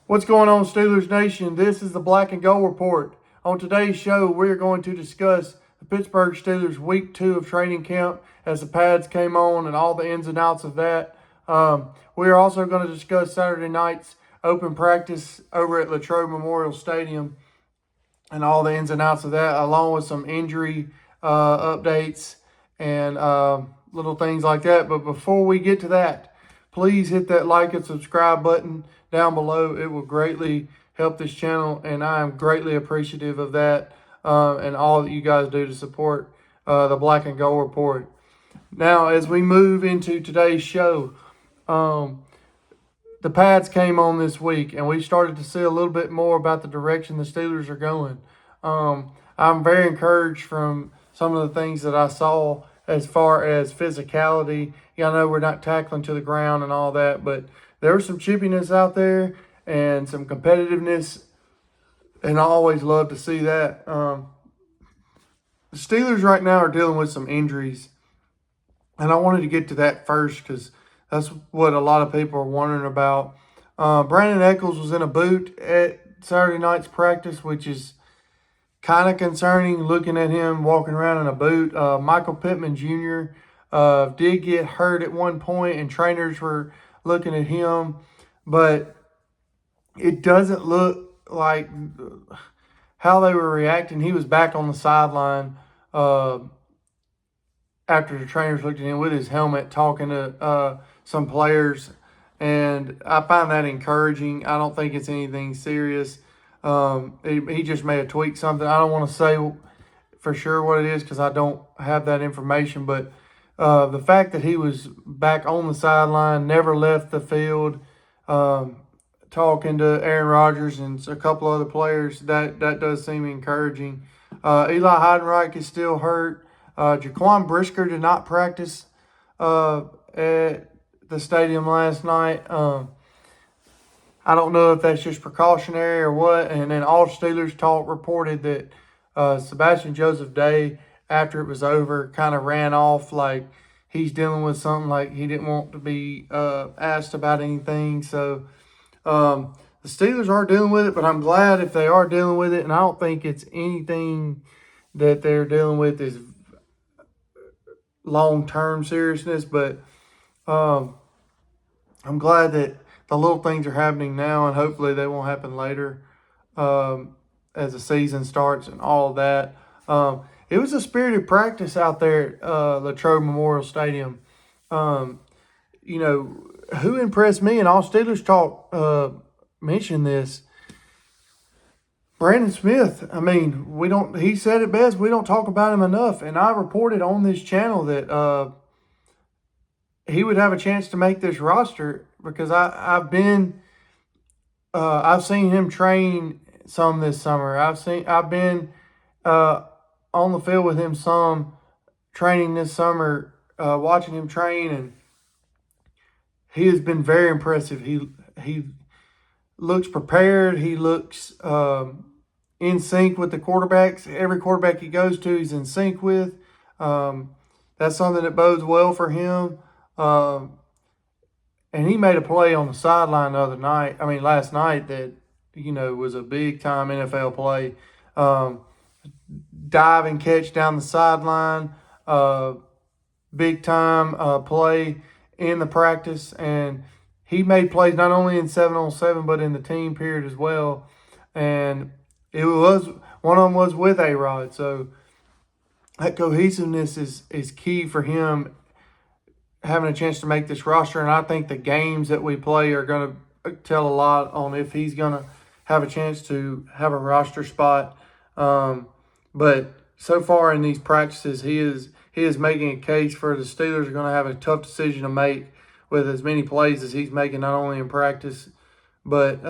What's going on, Steelers Nation? This is the Black and Gold Report. On today's show, we're going to discuss the Pittsburgh Steelers Week 2 of training camp as the pads came on and all the ins and outs of that. We are also going to discuss Saturday night's open practice over at Latrobe Memorial Stadium and all the ins and outs of that, along with some injury updates and little things like that. But before we get to that, please hit that like and subscribe button down below. It will greatly help this channel, and I am greatly appreciative of that and all that you guys do to support the Black and Gold Report. Now, as we move into today's show, the pads came on this week, and we started to see a little bit more about the direction the Steelers are going. I'm very encouraged from some of the things that I saw as far as physicality. I know we're not tackling to the ground and all that, but there was some chippiness out there and some competitiveness, and I always love to see that. The Steelers right now are dealing with some injuries, and I wanted to get to that first because that's what a lot of people are wondering about. Brandon Echols was in a boot at Saturday night's practice, which is kind of concerning looking at him walking around in a boot. Michael Pittman Jr. Did get hurt at one point, and trainers were looking at him, but it doesn't look like how they were reacting. He was back on the sideline after the trainers looked at him with his helmet talking to some players, and I find that encouraging. I don't think it's anything serious. He just may have tweaked something. I don't want to say for sure what it is because I don't have that information, but the fact that he was back on the sideline, never left the field, talking to Aaron Rodgers and a couple other players, that does seem encouraging. Eli Heidenreich is still hurt. Jaquan Brisker did not practice at the stadium last night. I don't know if that's just precautionary or what. And then All Steelers Talk reported that Sebastian Joseph Day, after it was over, kind of ran off like he's dealing with something, like he didn't want to be asked about anything. So the Steelers are dealing with it, but I'm glad if they are dealing with it. And I don't think it's anything that they're dealing with is long-term seriousness. But I'm glad that the little things are happening now, and hopefully they won't happen later as the season starts and all of that. It was a spirited practice out there at Latrobe Memorial Stadium. Who impressed me, and All Steelers Talk mentioned this, Brandon Smith. I mean, he said it best, we don't talk about him enough. And I reported on this channel that he would have a chance to make this roster because I've seen him train some this summer. I've been on the field with him some training this summer, watching him train, and he has been very impressive. He looks prepared. He looks in sync with the quarterbacks. Every quarterback he goes to, he's in sync with. That's something that bodes well for him. And he made a play on the sideline last night that, was a big-time NFL play. Dive and catch down the sideline, big-time play in the practice. And he made plays not only in 7-on-7, but in the team period as well. And one of them was with A-Rod. So that cohesiveness is key for him having a chance to make this roster, and I think the games that we play are going to tell a lot on if he's going to have a chance to have a roster spot. But so far in these practices, he is making a case for the Steelers are going to have a tough decision to make with as many plays as he's making, not only in practice, but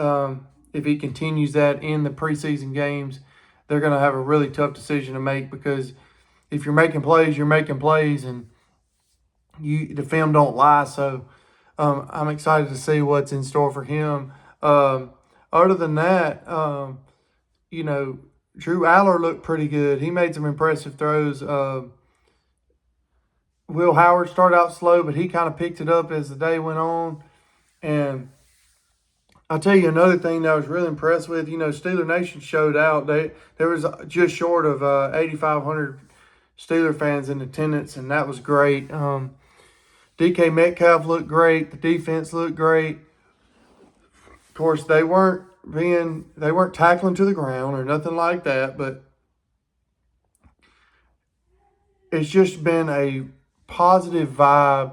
if he continues that in the preseason games, they're going to have a really tough decision to make because if you're making plays, you're making plays, and the film don't lie. So I'm excited to see what's in store for him. Other than that, Drew Aller looked pretty good. He made some impressive throws. Will Howard started out slow, but he kind of picked it up as the day went on. And I'll tell you another thing that I was really impressed with. Steeler Nation showed out. There was just short of 8,500 Steeler fans in attendance, and that was great. DK Metcalf looked great. The defense looked great. Of course, they weren't tackling to the ground or nothing like that, but it's just been a positive vibe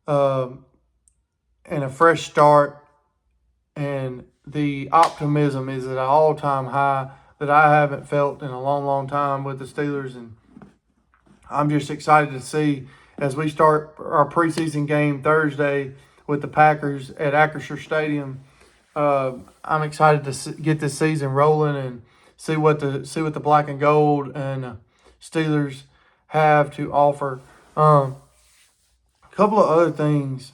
and a fresh start, and the optimism is at an all-time high that I haven't felt in a long, long time with the Steelers, and I'm just excited to see as we start our preseason game Thursday with the Packers at Acrisure Stadium. I'm excited to get this season rolling and see what the black and gold and Steelers have to offer. A couple of other things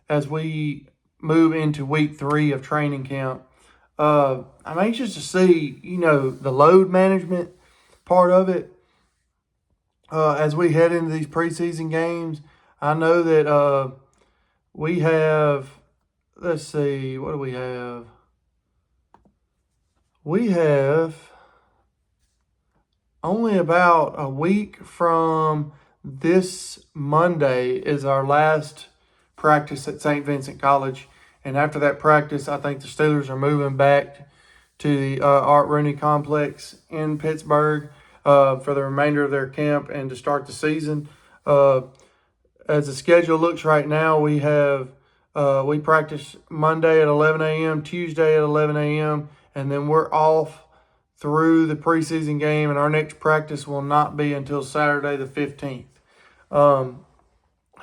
as we move into week 3 of training camp. I'm anxious to see, the load management part of it as we head into these preseason games. I know that we have, let's see, what do we have? We have only about a week from this Monday is our last practice at St. Vincent College. And after that practice, I think the Steelers are moving back to the Art Rooney Complex in Pittsburgh for the remainder of their camp and to start the season. As the schedule looks right now, we practice Monday at 11 a.m., Tuesday at 11 a.m., and then we're off through the preseason game, and our next practice will not be until Saturday the 15th.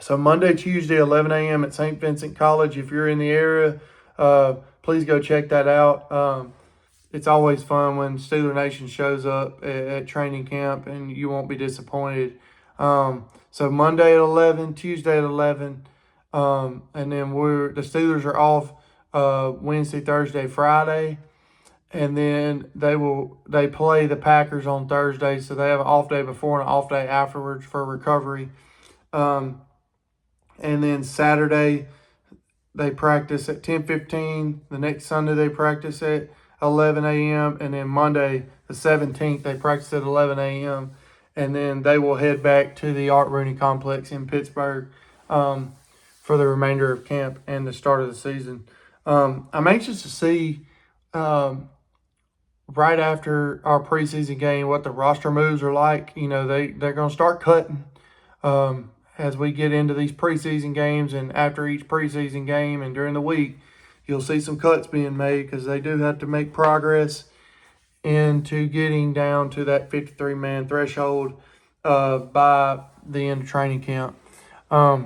So Monday, Tuesday, 11 a.m. at St. Vincent College. If you're in the area, please go check that out. It's always fun when Steeler Nation shows up at training camp, and you won't be disappointed. So Monday at 11, Tuesday at 11, and then the Steelers are off Wednesday, Thursday, Friday. And then they play the Packers on Thursday, so they have an off day before and an off day afterwards for recovery. And then Saturday they practice at 10:15. The next Sunday they practice at 11 a.m. And then Monday the 17th they practice at 11 a.m. And then they will head back to the Art Rooney Complex in Pittsburgh for the remainder of camp and the start of the season. I'm anxious to see right after our preseason game what the roster moves are like. They're going to start cutting as we get into these preseason games, and after each preseason game and during the week, you'll see some cuts being made because they do have to make progress into getting down to that 53-man threshold by the end of training camp. I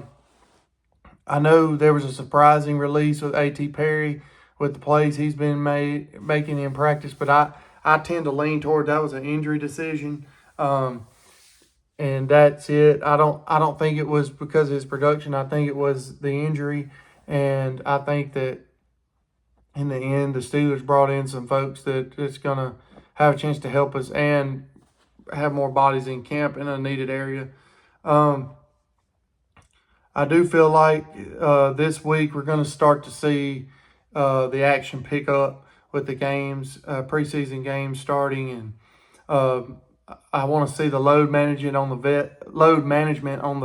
know there was a surprising release with A.T. Perry with the plays he's been making in practice, but I tend to lean toward that was an injury decision, and that's it. I don't think it was because of his production. I think it was the injury, and I think that in the end the Steelers brought in some folks that's gonna have a chance to help us and have more bodies in camp in a needed area. I do feel like this week we're going to start to see the action pick up with the games, preseason games starting, and I want to see the load management on the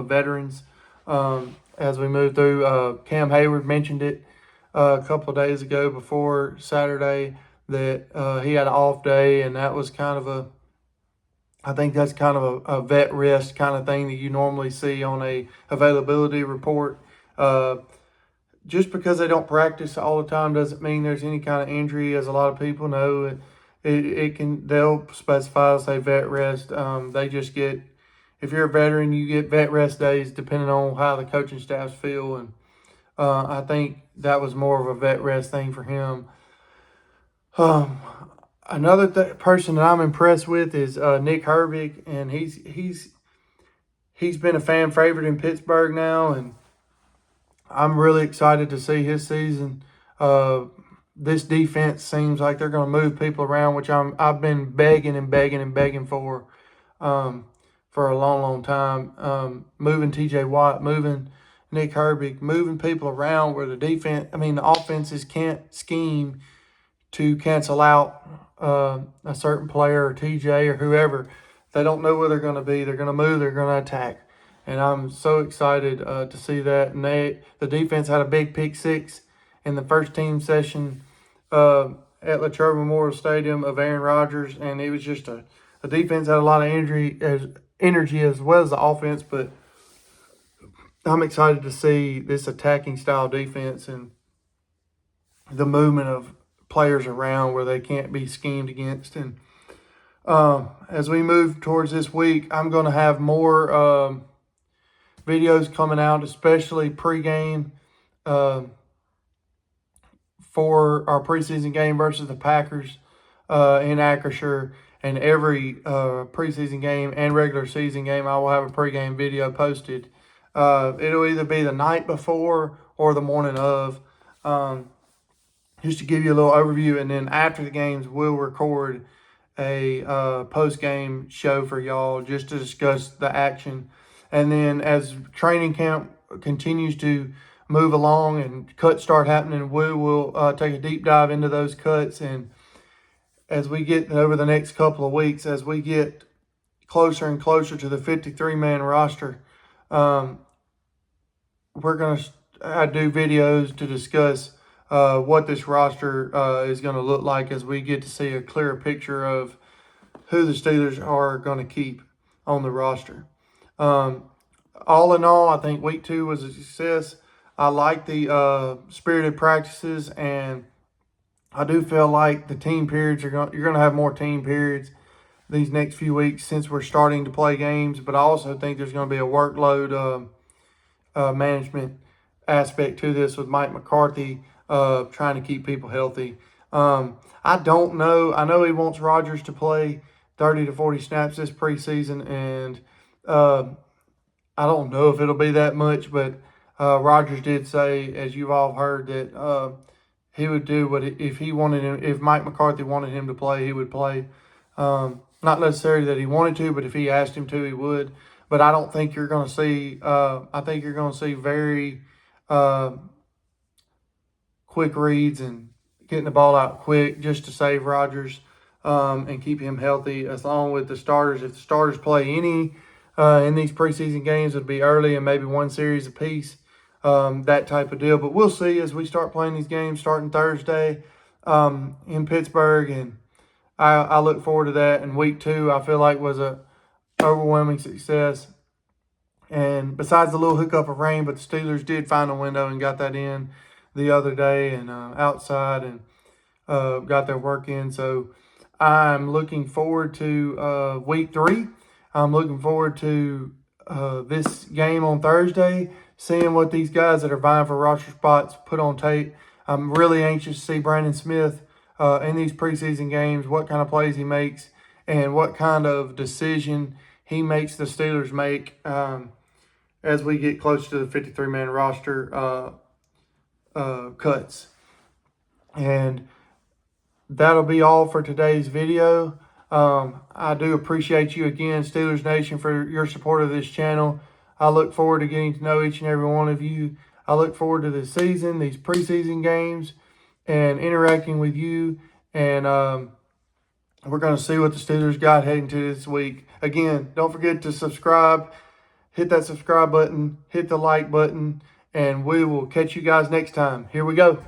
veterans as we move through. Cam Hayward mentioned it a couple of days ago before Saturday that he had an off day, and that was I think that's kind of a vet rest kind of thing that you normally see on a availability report. Just because they don't practice all the time doesn't mean there's any kind of injury, as a lot of people know. They'll specify, say, vet rest. They just get, if you're a veteran, you get vet rest days depending on how the coaching staffs feel. And I think that was more of a vet rest thing for him. Another person that I'm impressed with is Nick Herbig, and he's been a fan favorite in Pittsburgh now, and I'm really excited to see his season. This defense seems like they're going to move people around, which I've been begging for a long, long time. Moving T.J. Watt, moving Nick Herbig, moving people around where the offenses can't scheme to cancel out a certain player or TJ or whoever. They don't know where they're going to be. They're going to move. They're going to attack. And I'm so excited to see that. And the defense had a big pick six in the first team session at Latrobe Memorial Stadium of Aaron Rodgers. And it was just the defense had a lot of energy as well as the offense. But I'm excited to see this attacking style defense and the movement of players around where they can't be schemed against. And as we move towards this week, I'm going to have more videos coming out, especially pregame for our preseason game versus the Packers in Acrisure. And every preseason game and regular season game, I will have a pregame video posted. It'll either be the night before or the morning of, just to give you a little overview. And then after the games, we'll record a post-game show for y'all just to discuss the action. And then as training camp continues to move along and cuts start happening, we will take a deep dive into those cuts. And as we get over the next couple of weeks, as we get closer and closer to the 53-man roster, we're going to do videos to discuss what this roster is going to look like as we get to see a clearer picture of who the Steelers are going to keep on the roster. All in all, I think week 2 was a success. I like the spirited practices, and I do feel like the team periods you're going to have more team periods these next few weeks since we're starting to play games. But I also think there's going to be a workload management aspect to this with Mike McCarthy trying to keep people healthy. I don't know. I know he wants Rodgers to play 30 to 40 snaps this preseason, and I don't know if it'll be that much, but Rodgers did say, as you've all heard, that he would do what if Mike McCarthy wanted him to play, he would play. Not necessarily that he wanted to, but if he asked him to, he would. But I don't think you're going to see. I think you're going to see very quick reads and getting the ball out quick just to save Rodgers and keep him healthy, as long with the starters. If the starters play any in these preseason games, it'd be early and maybe one series apiece, that type of deal. But we'll see as we start playing these games starting Thursday in Pittsburgh, and I look forward to that. And week 2, I feel like was a overwhelming success. And besides the little hiccup of rain, but the Steelers did find a window and got that in the other day and outside and got their work in. So I'm looking forward to week 3. I'm looking forward to this game on Thursday, seeing what these guys that are vying for roster spots put on tape. I'm really anxious to see Brandon Smith in these preseason games, what kind of plays he makes and what kind of decision he makes the Steelers make as we get close to the 53-man roster cuts. And that'll be all for today's video. I do appreciate you again, Steelers Nation, for your support of this channel. I look forward to getting to know each and every one of you. I look forward to this season, these preseason games, and interacting with you. And we're going to see what the Steelers got heading to this week. Again, don't forget to subscribe. Hit that subscribe button. Hit the like button. And we will catch you guys next time. Here we go.